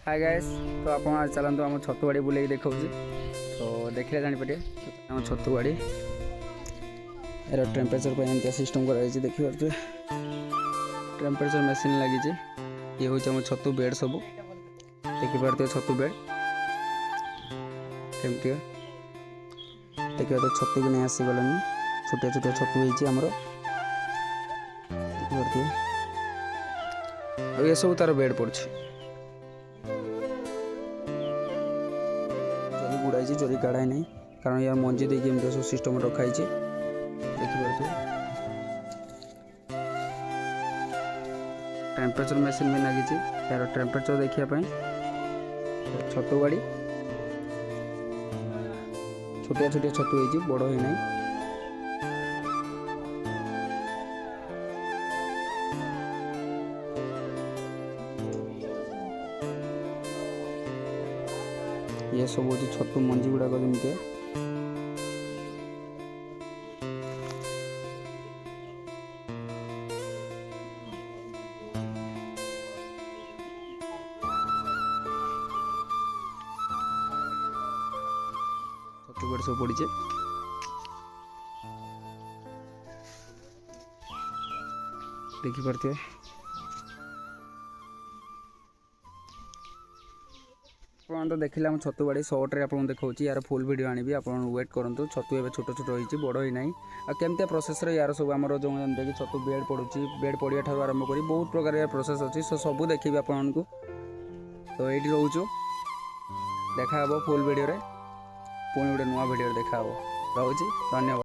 Hi guys. तो आप चलते आम छतुवाड़ी बुले देखा तो देखिए जापर आम छतुवाड़ी यार टेम्परेचर पर एमती सिस्टम कर देखिए टेम्परेचर मेसीन लगी ये हूँ आम छतु बेड सब देखिए छतु बेड कमती देखिए तो छतु भी नहीं आसीगला छोटिया छोटिया छतु होमर ये सब तार बेड पड़ी जरी गुड़ाई जरी काढ़ाई नहीं कारण यार मंजी देखिए एमती सब सिस्टम रखाई देखिए टेम्परेचर मेसीन भी लगी यार टेम्परेचर देखापी छतुवाड़ी छोटिया छोटिया छतु हो बड़ ही नहीं ये सब हूँ छतु मंजी गुड़ाक जमी छतु बेड सब पड़ी देखिपे आप तो देखिए आम छतुवाड़ी सर्ट्रे आप देखा यार फुल वीडियो आनी आप वेट करूँ छतु ए छोट छोट होती बड़ ही ना आमती प्रोसेस यार सब आम जो छतु बेड पड़ू बेड पड़ा ठार आरंभ कर बहुत प्रकार यार प्रोसेस अच्छी सब देखी आपन को तो ये रोचु देखा फुल वीडियो पुणी गोटे नुआ वीडियो देखा रोचे धन्यवाद।